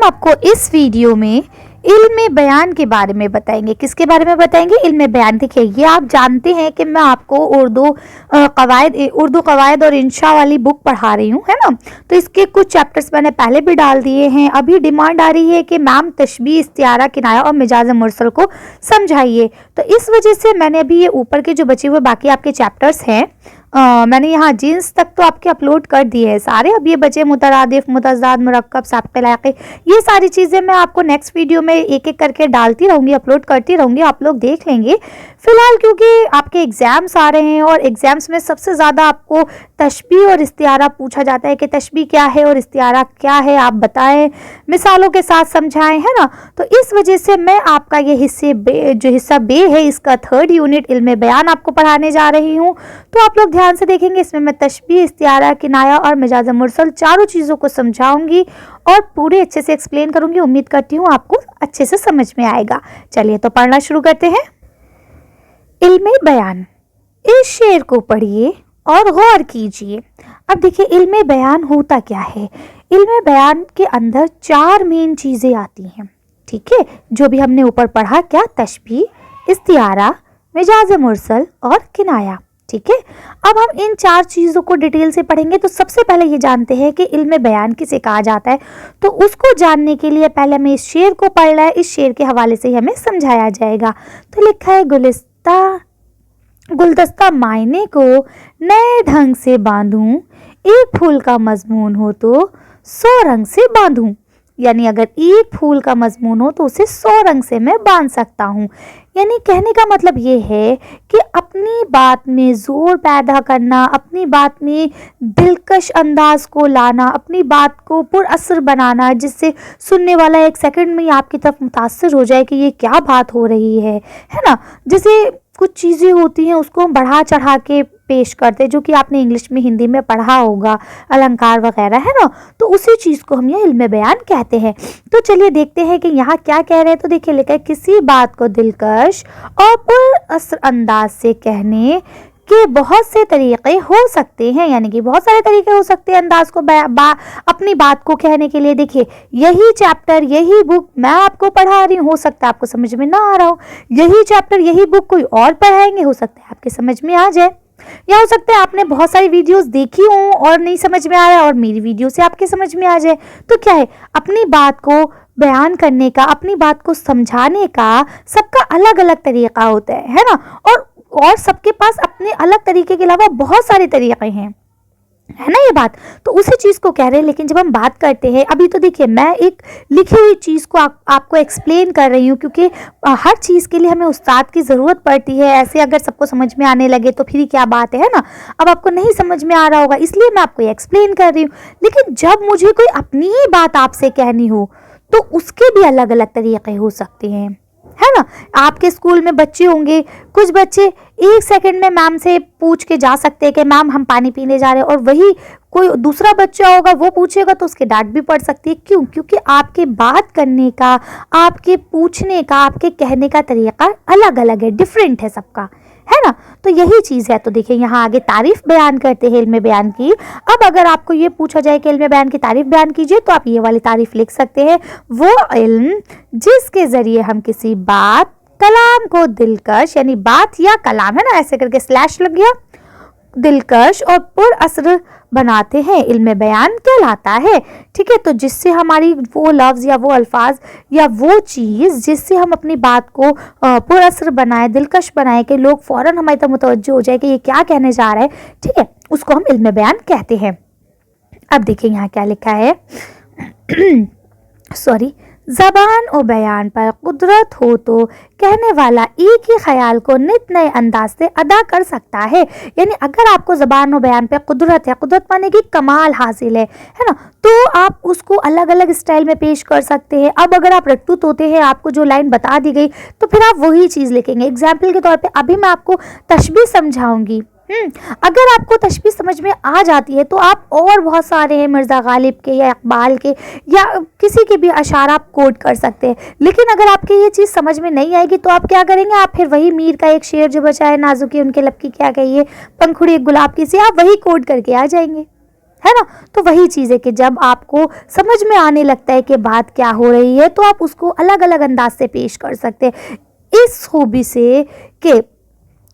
आपको इस वीडियो में इल्म बयान के बारे में बताएंगे। किसके बारे में बताएंगे? इल्म बयान। देखिए, ये आप जानते हैं कि मैं आपको उर्दू कवायद और इंशा वाली बुक पढ़ा रही हूँ, है ना। तो इसके कुछ चैप्टर्स मैंने पहले भी डाल दिए हैं। अभी डिमांड आ रही है कि मैम तशबीह, इस्तिआरा, किनाया और मिजाज मुरसल को समझाइए। तो इस वजह से मैंने अभी ये ऊपर के जो बचे हुए बाकी आपके चैप्टर्स हैं, मैंने यहाँ जीन्स तक तो आपके अपलोड कर दिए हैं सारे। अब ये बचे मुतरादिफ, मुतज़ाद, मुरक्कब, साबिक़ लाक़ी, ये सारी चीज़ें मैं आपको नेक्स्ट वीडियो में एक एक करके डालती रहूँगी, अपलोड करती रहूँगी, आप लोग देख लेंगे। फ़िलहाल क्योंकि आपके एग्ज़ाम्स आ रहे हैं और एग्ज़ाम्स में सबसे ज़्यादा आपको तशबीह और इस्तिआरा पूछा जाता है कि तशबीह क्या है और इस्तिआरा क्या है, आप बताएं, मिसालों के साथ समझाएं, है ना। तो इस वजह से मैं आपका ये हिस्सा बे है, इसका 3rd यूनिट इल्म बयान आपको पढ़ाने जा रही हूँ। तो आप लोग ध्यान से देखेंगे। इसमें मैं तशबीह, इस्तिआरा, किनाया और मिजाज मुरसल चारों चीज़ों को समझाऊंगी और पूरे अच्छे से एक्सप्लेन करूंगी। उम्मीद करती हूँ आपको अच्छे से समझ में आएगा। चलिए तो पढ़ना शुरू करते हैं। इल्म बयान। इस शेर को पढ़िए और गौर कीजिए। अब देखिए, इल्म बयान होता क्या है। इल्म बयान के अंदर 4 मेन चीज़ें आती हैं, ठीक है, जो भी हमने ऊपर पढ़ा। क्या? तशबीह, इस्तिआरा, मिजाज मुरसल और किनाया, ठीक है। अब हम इन 4 चीज़ों को डिटेल से पढ़ेंगे। तो सबसे पहले ये जानते हैं कि इल्म बयान किसे कहा जाता है। तो उसको जानने के लिए पहले हमें इस शेर को पढ़ना है। इस शेर के हवाले से ही हमें समझाया जाएगा। तो लिखा है, गुलदस्ता मायने को नए ढंग से बांधूं, एक फूल का मजमून हो तो 100 रंग से बांधूं। यानी अगर एक फूल का मजमून हो तो उसे 100 रंग से मैं बांध सकता हूँ। यानी कहने का मतलब ये है कि अपनी बात में जोर पैदा करना, अपनी बात में दिलकश अंदाज को लाना, अपनी बात को पुरअसर बनाना, जिससे सुनने वाला 1 सेकंड में ही आपकी तरफ मुतासर हो जाए कि ये क्या बात हो रही है ना। जैसे कुछ चीज़ें होती हैं उसको हम बढ़ा चढ़ा के पेश करते हैं, जो कि आपने इंग्लिश में, हिंदी में पढ़ा होगा, अलंकार वगैरह, है ना। तो उसी चीज़ को हम ये इल्म बयान कहते हैं। तो चलिए देखते हैं कि यहाँ क्या कह रहे हैं। तो देखिए, लिखा है, किसी बात को दिलकश और पुरअसर अंदाज से कहने के बहुत से तरीक़े हो सकते हैं। यानी कि बहुत सारे तरीके हो सकते हैं अंदाज को अपनी बात को कहने के लिए। देखिए, यही चैप्टर, यही बुक मैं आपको पढ़ा रही हूँ, हो सकता है आपको समझ में ना आ रहा हो। यही चैप्टर, यही बुक कोई और पढ़ाएंगे, हो सकता है आपके समझ में आ जाए। या हो सकता है आपने बहुत सारी वीडियोस देखी हों और नहीं समझ में आ रहा है और मेरी वीडियो से आपके समझ में आ जाए। तो क्या है, अपनी बात को बयान करने का, अपनी बात को समझाने का सबका अलग अलग तरीका होता है ना। और सबके पास अपने अलग तरीके के अलावा बहुत सारे तरीके हैं, है ना ये बात। तो उसी चीज़ को कह रहे हैं। लेकिन जब हम बात करते हैं, अभी तो देखिए मैं एक लिखी हुई चीज़ को आपको एक्सप्लेन कर रही हूँ, क्योंकि हर चीज़ के लिए हमें उस्ताद की ज़रूरत पड़ती है। ऐसे अगर सबको समझ में आने लगे तो फिर क्या बात है ना। अब आपको नहीं समझ में आ रहा होगा, इसलिए मैं आपको एक्सप्लेन कर रही हूँ। लेकिन जब मुझे कोई अपनी ही बात आपसे कहनी हो तो उसके भी अलग अलग तरीके हो सकते हैं, है ना। आपके स्कूल में बच्चे होंगे, कुछ बच्चे 1 सेकंड में मैम से पूछ के जा सकते हैं कि मैम हम पानी पीने जा रहे हैं, और वही कोई दूसरा बच्चा होगा वो पूछेगा तो उसके डांट भी पड़ सकती है। क्यों? क्योंकि आपके बात करने का, आपके पूछने का, आपके कहने का तरीका अलग अलग है, डिफरेंट है सबका, है ना। तो यही चीज़ है। तो देखिए, यहाँ आगे तारीफ बयान करते हैं इल्म बयान की। अब अगर आपको ये पूछा जाए कि इल्म बयान की तारीफ बयान कीजिए, तो आप ये वाली तारीफ लिख सकते हैं, वो इल्म जिसके ज़रिए हम किसी बात, कलाम को दिलकश, यानी बात या कलाम, है ना, ऐसे करके स्लैश लग गया, दिलकश और पुरअसर बनाते हैं, इल्म बयान कहलाता है, ठीक है। तो जिससे हमारी वो लफ्ज़ या वो अल्फाज या वो चीज़ जिससे हम अपनी बात को पुरअसर बनाए, दिलकश बनाए, कि लोग फ़ौरन हमारी तरफ मुतवज्जो हो जाए कि ये क्या कहने जा रहा है, ठीक है, उसको हम इल्म बयान कहते हैं। अब देखिए यहाँ क्या लिखा है सॉरी, ज़बान और बयान पर कुदरत हो तो कहने वाला एक ही ख्याल को नित नए अंदाज से अदा कर सकता है। यानी अगर आपको ज़बान और बयान पर कुदरत है, कुदरत माने की कमाल हासिल है ना, तो आप उसको अलग अलग स्टाइल में पेश कर सकते हैं। अब अगर आप रट्टू तोते हैं, आपको जो लाइन बता दी गई तो फिर आप वही चीज़ लिखेंगे। एग्जाम्पल के तौर पर अभी मैं आपको तशबीह समझाऊंगी। अगर आपको तशबीह समझ में आ जाती है तो आप और बहुत सारे हैं, मिर्ज़ा गालिब के या इकबाल के या किसी के भी अशारा आप कोट कर सकते हैं। लेकिन अगर आपके ये चीज़ समझ में नहीं आएगी तो आप क्या करेंगे, आप फिर वही मीर का एक शेर जो बचा है, नाजुकी उनके लब की क्या कही है, पंखुड़ी एक गुलाब की सी, आप वही कोट करके आ जाएंगे, है ना। तो वही चीज़ है कि जब आपको समझ में आने लगता है कि बात क्या हो रही है, तो आप उसको अलग अलग अंदाज से पेश कर सकते हैं, इस खूबी से कि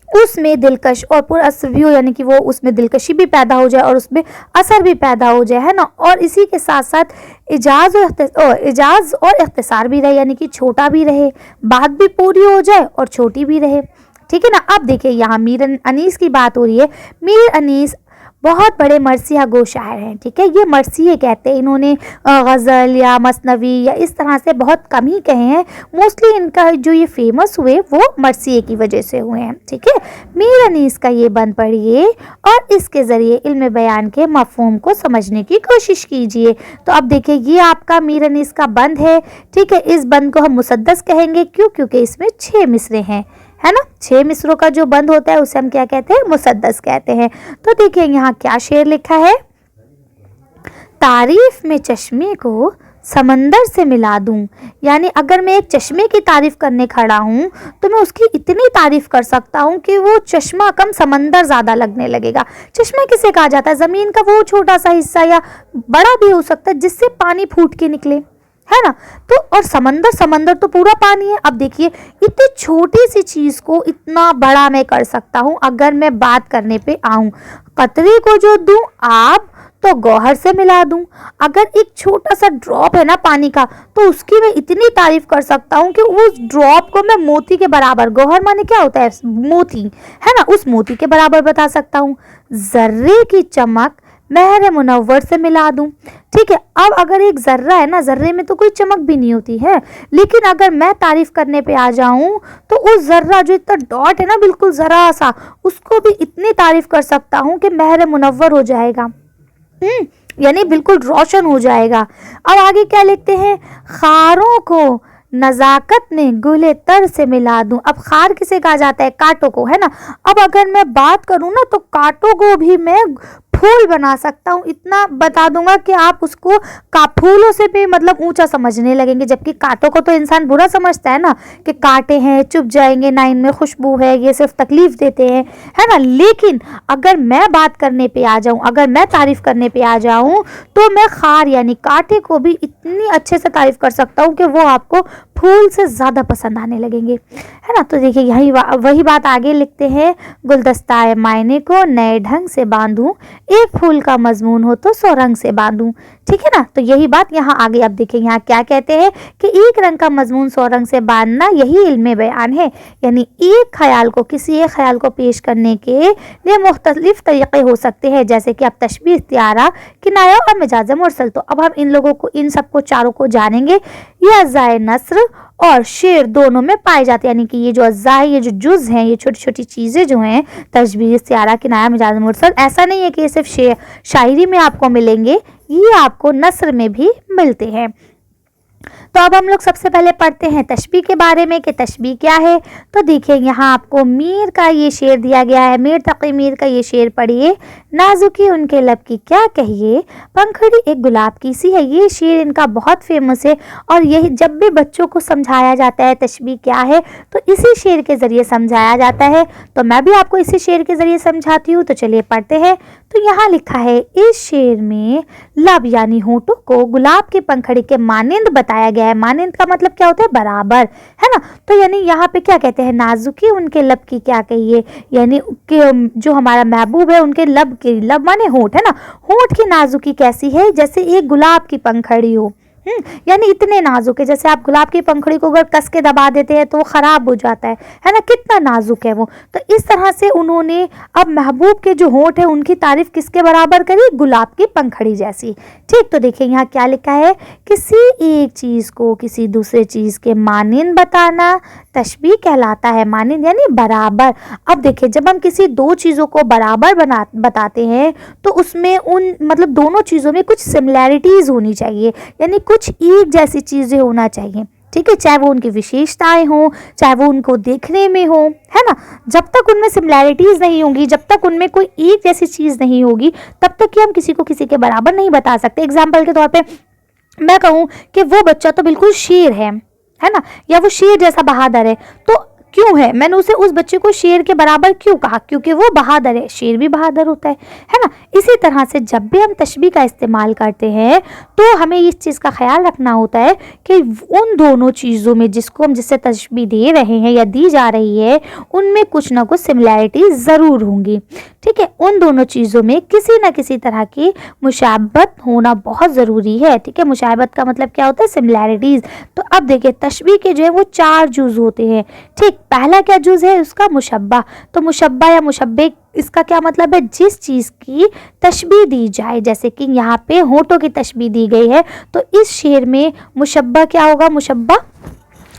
उसमें दिलकश और पुरअसर भी हो, यानी कि वो उसमें दिलकशी भी पैदा हो जाए और उसमें असर भी पैदा हो जाए, है ना। और इसी के साथ साथ इजाज़ और इख्तिसार भी रहे, यानी कि छोटा भी रहे, बात भी पूरी हो जाए और छोटी भी रहे, ठीक है ना। अब देखिए यहाँ मीर अनीस की बात हो रही है। मीर अनीस बहुत बड़े मरसिया गो शायर हैं, ठीक है। ये मरसिए कहते हैं, इन्होंने गज़ल या मसनवी या इस तरह से बहुत कम ही कहे हैं। मोस्टली इनका जो ये फेमस हुए वो मरसिए की वजह से हुए हैं, ठीक है। मीर अनीस का ये बंद पढ़िए और इसके ज़रिए इल्म बयान के मफ़हूम को समझने की कोशिश कीजिए। तो अब देखिए ये आपका मीर अनीस का बंद है, ठीक है। इस बंद को हम मुसद्दस कहेंगे, क्यों? क्योंकि इसमें 6 मिसरे हैं, है ना। 6 मिसरों का जो बंद होता है उसे हम क्या कहते हैं? मुसद्दस कहते हैं। तो देखिए यहाँ क्या शेर लिखा है। तारीफ में चश्मे को समंदर से मिला दूं, यानी अगर मैं एक चश्मे की तारीफ करने खड़ा हूँ तो मैं उसकी इतनी तारीफ कर सकता हूँ कि वो चश्मा कम समंदर ज़्यादा लगने लगेगा। चश्मा किसे कहा जाता है? ज़मीन का वो छोटा सा हिस्सा या बड़ा भी हो सकता है जिससे पानी फूट के निकले, है ना। तो और समंदर तो पूरा पानी है। अब देखिए इतनी छोटी सी चीज़ को इतना बड़ा मैं कर सकता हूँ। अगर मैं बात करने पे आऊँ, कतरे को जो दूं आब तो गौहर से मिला दूं। अगर एक छोटा सा ड्रॉप है ना पानी का, तो उसकी मैं इतनी तारीफ कर सकता हूँ कि उस ड्रॉप को मैं मोती के बराबर, गौहर माने क्या होता है? मोती, है ना, उस मोती के बराबर बता सकता हूँ। जर्रे की चमक महर मुनव्वर से मिला दूं, ठीक है। अब अगर एक जर्रा है ना, जर्रे में तो कोई चमक भी नहीं होती है, लेकिन अगर मैं तारीफ करने पे आ जाऊं तो उस जर्रा जो इतना डॉट है ना, बिल्कुल जरा सा, उसको भी इतनी तारीफ कर सकता हूं कि महर मुनव्वर हो जाएगा, यानी बिल्कुल रोशन हो जाएगा। अब आगे क्या लिखते हैं। खारों को नजाकत में गुले तर से मिला दूं। अब खार किसे कहा जाता है? कांटों को, है ना। अब अगर मैं बात करूं ना तो कांटों को भी मैं फूल बना सकता हूँ, इतना बता दूंगा कि आप उसको फूलों से भी मतलब ऊंचा समझने लगेंगे। जबकि कांटों को तो इंसान बुरा समझता है ना, कि कांटे हैं, चुभ जाएंगे ना, इनमें खुशबू है, ये सिर्फ तकलीफ देते हैं, है ना। लेकिन अगर मैं बात करने पे आ जाऊं, अगर मैं तारीफ करने पे आ जाऊं, तो मैं खार यानी कांटे को भी इतनी अच्छे से तारीफ कर सकता हूँ कि वो आपको फूल से ज़्यादा पसंद आने लगेंगे, है ना। तो देखिए यही वही बात आगे लिखते हैं। गुलदस्ताए मायने को नए ढंग से बांधूं, एक फूल का मजमून हो तो 100 रंग से बांधूं, ठीक है ना। तो यही बात यहाँ आगे अब देखिए यहाँ क्या कहते हैं कि एक रंग का मजमून 100 रंग से बांधना यही इल्म बयान है, यानी एक ख्याल को किसी एक ख्याल को पेश करने के लिए मुख्तलिफ तरीके हो सकते हैं, जैसे कि अब तशबीह, इस्तिआरा, किनाया और मिजाज मुरसल। तो अब हम इन लोगों को, इन सबको चारों को जानेंगे। ये अज़ाए नस्र और शेर दोनों में पाए जाते हैं, यानी कि ये जो अज्जा है, ये जो जुज हैं, ये छोटी छोटी चीज़ें जो हैं, तशबीह, इस्तिआरा, किनाया, मिजाज मुरसल, ऐसा नहीं है कि ये सिर्फ शायरी में आपको मिलेंगे, ये आपको नस्र में भी मिलते हैं। तो अब हम लोग सबसे पहले पढ़ते हैं तशबीह के बारे में कि तशबीह क्या है। तो देखिए यहाँ आपको मीर का ये शेर दिया गया है। मीर तकी मीर का ये शेर पढ़िए। नाजुकी उनके लब की क्या कहिए, पंखड़ी एक गुलाब की सी है। ये शेर इनका बहुत फेमस है और यही जब भी बच्चों को समझाया जाता है तशबीह क्या है तो इसी शेर के ज़रिए समझाया जाता है। तो मैं भी आपको इसी शेर के ज़रिए समझाती हूँ। तो चलिए पढ़ते हैं। तो यहाँ लिखा है, इस शेर में लब यानी होठों को गुलाब की पंखड़ी के मानिंद बताया गया है। मानिंद का मतलब क्या होता है? बराबर, है ना। तो यानी यहाँ पे क्या कहते हैं, नाजुकी उनके लब की क्या कहिए, यानी कि जो हमारा महबूब है उनके लब की, लब माने होठ, है ना, होठ की नाजुकी कैसी है, जैसे एक गुलाब की पंखड़ी हो। यानी इतने नाजुक है, जैसे आप गुलाब की पंखड़ी को अगर कस के दबा देते हैं तो वो खराब हो जाता है ना, कितना नाजुक है वो। तो इस तरह से उन्होंने अब महबूब के जो होंठ है उनकी तारीफ किसके बराबर करी? गुलाब की पंखड़ी जैसी, ठीक। तो देखिए यहाँ क्या लिखा है, किसी एक चीज को किसी दूसरे चीज के मानिंद बताना तशबीह कहलाता है। मानिंद यानी बराबर। अब देखिए जब हम किसी दो चीज़ों को बराबर बताते हैं तो उसमें उन मतलब दोनों चीज़ों में कुछ सिमिलैरिटीज़ होनी चाहिए, यानी कुछ एक जैसी चीज़ें होना चाहिए, ठीक है। चाहे वो उनकी विशेषताएं हों, चाहे वो उनको देखने में हो, है ना। जब तक उनमें सिमिलैरिटीज़ नहीं होंगी, जब तक उनमें कोई एक जैसी चीज़ नहीं होगी, तब तक कि हम किसी को किसी के बराबर नहीं बता सकते। एग्जाम्पल के तौर पे मैं कहूँ कि वो बच्चा तो बिल्कुल शेर है ना, या वो शेर जैसा बहादुर है, तो क्यों है, मैंने उसे उस बच्चे को शेर के बराबर क्यों कहा, क्योंकि वो बहादुर है, शेर भी बहादुर होता है ना। इसी तरह से जब भी हम तशबीह का इस्तेमाल करते हैं तो हमें इस चीज़ का ख्याल रखना होता है कि उन दोनों चीज़ों में जिसको हम जिससे तशबीह दे रहे हैं या दी जा रही है उनमें कुछ ना कुछ सिमिलैरिटी ज़रूर होंगी, ठीक है। उन दोनों चीज़ों में किसी न किसी तरह की मुशाबत होना बहुत ज़रूरी है, ठीक है। मुशाबत का मतलब क्या होता है, सिमिलैरिटीज़। तो अब देखिए तशबीह के जो है वो 4 जुज़ होते हैं, ठीक। पहला क्या जुज़ है उसका, मुशब्बा। तो मुशब्बा या मुशब्बे, इसका क्या मतलब है, जिस चीज़ की तशबीह दी जाए, जैसे कि यहाँ पे होठों की तशबीह दी गई है तो इस शेर में मुशब्बा क्या होगा, मुशब्बा।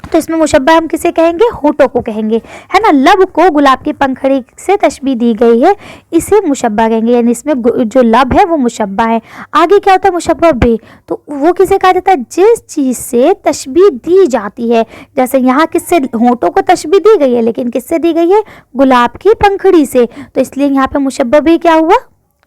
तो इसमें मुशब्बा हम किसे कहेंगे, होठों को कहेंगे, है ना। लब को गुलाब की पंखड़ी से तशबीह दी गई है, इसे मुशब्बा कहेंगे, यानी इसमें जो लब है वो मुशब्बा है। आगे क्या होता है, मुशब्बा बे, तो वो किसे कहा जाता है, जिस चीज़ से तशबीह दी जाती है। जैसे यहाँ किससे, होठों को तशबीह दी गई है, लेकिन किससे दी गई है, गुलाब की पंखड़ी से, तो इसलिए यहाँ पे मुशब्बा बे क्या हुआ,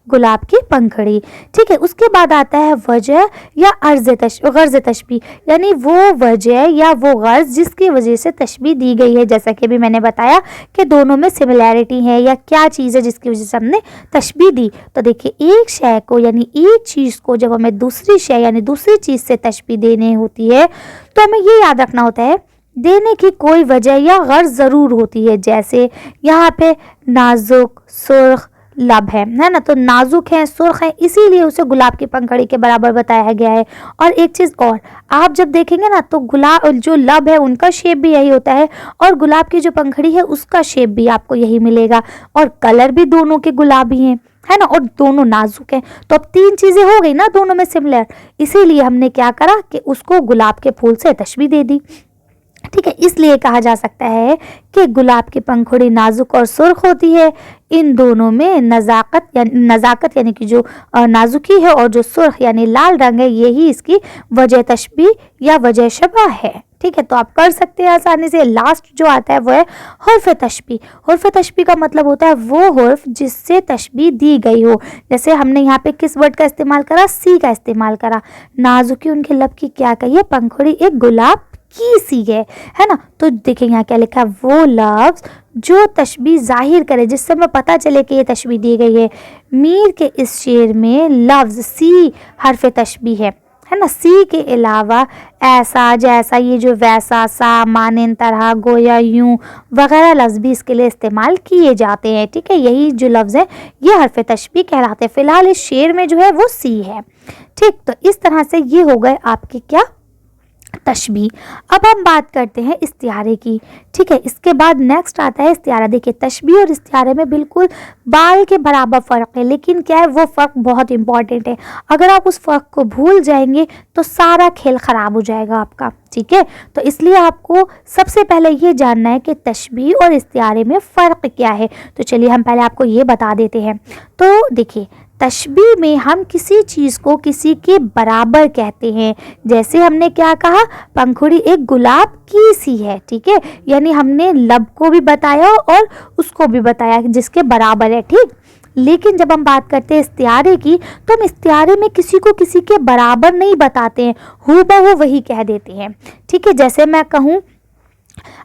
गुलाब की पंखड़ी, ठीक है। उसके बाद आता है वजह या गर्ज तशबीह, यानी वो वजह या वो गर्ज जिसकी वजह से तशबीह दी गई है। जैसा कि अभी मैंने बताया कि दोनों में सिमिलैरिटी है, या क्या चीज़ है जिसकी वजह से हमने तशबीह दी। तो देखिए एक शय को यानी एक चीज़ को जब हमें दूसरी शय यानी दूसरी चीज़ से तशबीह देनी होती है तो हमें ये याद रखना होता है देने की कोई वजह या गर्ज ज़रूर होती है। जैसे यहाँ पे नाजुक, सुर्ख लब है ना, तो नाजुक है, सुर्ख है, इसीलिए उसे गुलाब की पंखड़ी के बराबर बताया गया है। और एक चीज़ और, आप जब देखेंगे ना तो गुलाब जो लब है उनका शेप भी यही होता है और गुलाब की जो पंखड़ी है उसका शेप भी आपको यही मिलेगा, और कलर भी दोनों के गुलाबी हैं, है ना, और दोनों नाजुक हैं। तो अब 3 चीज़ें हो गई ना दोनों में सिमिलर, इसीलिए हमने क्या करा कि उसको गुलाब के फूल से तशबीह दे दी, ठीक है। इसलिए कहा जा सकता है कि गुलाब की पंखुड़ी नाजुक और सुर्ख होती है। इन दोनों में नज़ाकत यानी कि जो नाजुकी है और जो सुर्ख यानी लाल रंग है, यही इसकी वजह तशबीह या वजह शबह है, ठीक है। तो आप कर सकते हैं आसानी से। लास्ट जो आता है वो है हुर्फ तशबीह। हुर्फ तशबीह का मतलब होता है वो हुर्फ जिससे तशबीह दी गई हो। जैसे हमने यहाँ पे किस वर्ड का इस्तेमाल करा, सी का इस्तेमाल करा। नाजुकी उनके लब की क्या कही है, पंखुड़ी एक गुलाब की सी है ना। तो देखिए यहाँ क्या लिखा है, वो लफ्ज जो तशबीह जाहिर करे, जिससे हमें पता चले कि ये तशबीह दी गई है। मीर के इस शेर में लफ्ज सी हर्फ तशबीह है ना। सी के अलावा ऐसा, जैसा, ये जो वैसा, सा, मानिन, तरह, गोया, यूं वगैरह लफ्ज भी इसके लिए इस्तेमाल किए जाते हैं, ठीक है। यही जो लफ्ज़ है ये हर्फ तशबीह कहलाते हैं। फिलहाल इस शेर में जो है वो सी है, ठीक। तो इस तरह से ये हो गए आपके क्या, तशबीह। अब हम बात करते हैं इस्तिआरे की, ठीक है। इसके बाद नेक्स्ट आता है इस्तिआरा। देखिए तशबीह और इस्तिआरे में बिल्कुल बाल के बराबर फ़र्क है, लेकिन क्या है वो फ़र्क बहुत इंपॉर्टेंट है। अगर आप उस फ़र्क को भूल जाएंगे तो सारा खेल ख़राब हो जाएगा आपका, ठीक है। तो इसलिए आपको सबसे पहले ये जानना है कि तशबीह और इस्तिआरे में फ़र्क क्या है। तो चलिए हम पहले आपको ये बता देते हैं। तो देखिए तशबीह में हम किसी चीज़ को किसी के बराबर कहते हैं। जैसे हमने क्या कहा, पंखुड़ी एक गुलाब की सी है, ठीक है, यानी हमने लब को भी बताया और उसको भी बताया जिसके बराबर है, ठीक। लेकिन जब हम बात करते हैं इस्तिआरे की तो हम इस्तिआरे में किसी को किसी के बराबर नहीं बताते हैं, हूबहू वही कह देते हैं, ठीक है। जैसे मैं कहूँ,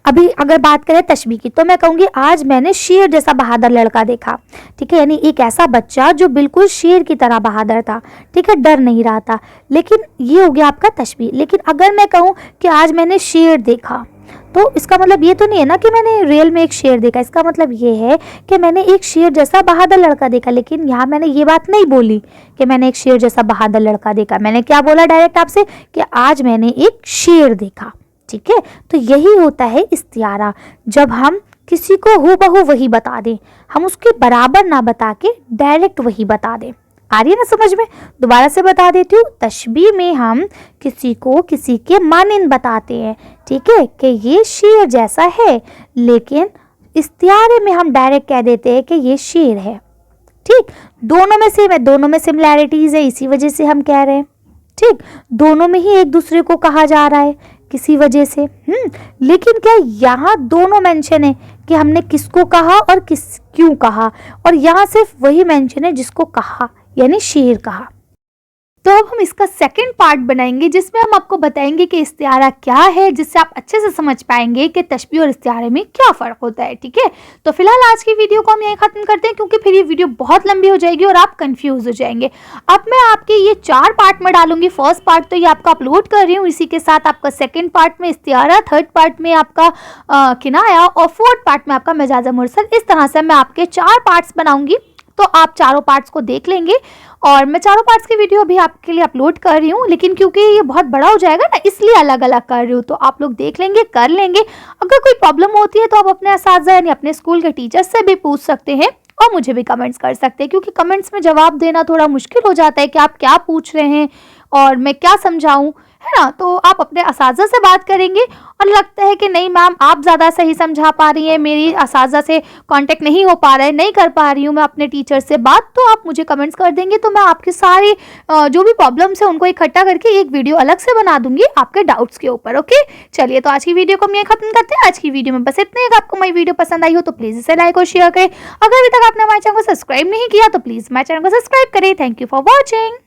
अभी अगर बात करें तशबीह की, तो मैं कहूँगी आज मैंने शेर जैसा बहादुर लड़का देखा, ठीक है, यानी एक ऐसा बच्चा जो बिल्कुल शेर की तरह बहादुर था, ठीक है, डर नहीं रहा था। लेकिन ये हो गया आपका तशबीह। लेकिन अगर मैं कहूँ कि आज मैंने शेर देखा, तो इसका मतलब ये तो नहीं है ना कि मैंने रियल में एक शेर देखा। इसका मतलब ये है कि मैंने एक शेर जैसा बहादुर लड़का देखा। लेकिन यहाँ मैंने ये बात नहीं बोली कि मैंने एक शेर जैसा बहादुर लड़का देखा, मैंने क्या बोला डायरेक्ट आपसे कि आज मैंने एक शेर देखा, ठीक है। तो यही होता है इस्तिआरा, जब हम किसी को हूबहू वही बता दें, हम उसके बराबर ना बता के डायरेक्ट वही बता दें। आ रही है ना समझ में? दोबारा से बता देती हूँ। तशबीह में हम किसी को किसी के मानिंद बताते हैं, ठीक है, कि ये शेर जैसा है। लेकिन इस्तिआरे में हम डायरेक्ट कह देते हैं कि ये शेर है, ठीक। दोनों में सेम है, दोनों में सिमिलैरिटीज़ है, इसी वजह से हम कह रहे हैं, ठीक। दोनों में ही एक दूसरे को कहा जा रहा है किसी वजह से। लेकिन क्या यहाँ दोनों मेंशन है कि हमने किसको कहा और किस क्यों कहा, और यहाँ सिर्फ वही मेंशन है जिसको कहा, यानी शेर कहा। तो अब हम इसका सेकंड पार्ट बनाएंगे जिसमें हम आपको बताएंगे कि इस्तिआरा क्या है, जिससे आप अच्छे से समझ पाएंगे कि तशबीह और इस्तिआरे में क्या फ़र्क होता है। ठीक है, तो फिलहाल आज की वीडियो को हम यहीं ख़त्म करते हैं क्योंकि फिर ये वीडियो बहुत लंबी हो जाएगी और आप कंफ्यूज हो जाएंगे। अब मैं आपके ये 4 पार्ट में डालूंगी। फर्स्ट पार्ट तो ये आपका अपलोड कर रही हूँ, इसी के साथ आपका सेकेंड पार्ट में इस्तिआरा, थर्ड पार्ट में आपका किनाया और फोर्थ पार्ट में आपका मिजाज मुरसल। इस तरह से मैं आपके 4 पार्ट्स बनाऊंगी, तो आप चारों पार्ट्स को देख लेंगे। और मैं चारों पार्ट्स की वीडियो अभी आपके लिए अपलोड कर रही हूँ, लेकिन क्योंकि ये बहुत बड़ा हो जाएगा ना, इसलिए अलग अलग कर रही हूँ। तो आप लोग देख लेंगे, कर लेंगे। अगर कोई प्रॉब्लम होती है तो आप अपने असातिज़ा यानी अपने स्कूल के टीचर से भी पूछ सकते हैं और मुझे भी कमेंट्स कर सकते हैं, क्योंकि कमेंट्स में जवाब देना थोड़ा मुश्किल हो जाता है कि आप क्या पूछ रहे हैं और मैं क्या समझाऊँ, है ना। तो आप अपने असातिज़ा से बात करेंगे और लगता है कि नहीं मैम आप ज़्यादा सही समझा पा रही हैं, मेरी असातिज़ा से कांटेक्ट नहीं हो पा रहा है, नहीं कर पा रही हूँ मैं अपने टीचर से बात, तो आप मुझे कमेंट्स कर देंगे। तो मैं आपके सारे जो भी प्रॉब्लम्स है उनको इकट्ठा करके एक वीडियो अलग से बना दूंगी आपके डाउट्स के ऊपर। ओके, चलिए तो आज की वीडियो को हम ये खत्म करते हैं। आज की वीडियो में बस इतना ही। अगर आपको मेरी वीडियो पसंद आई हो तो प्लीज़ इसे लाइक और शेयर करें। अगर अभी तक आपने हमारे चैनल को सब्सक्राइब नहीं किया तो प्लीज़ हमारे चैनल को सब्सक्राइब करें। Thank you for watching.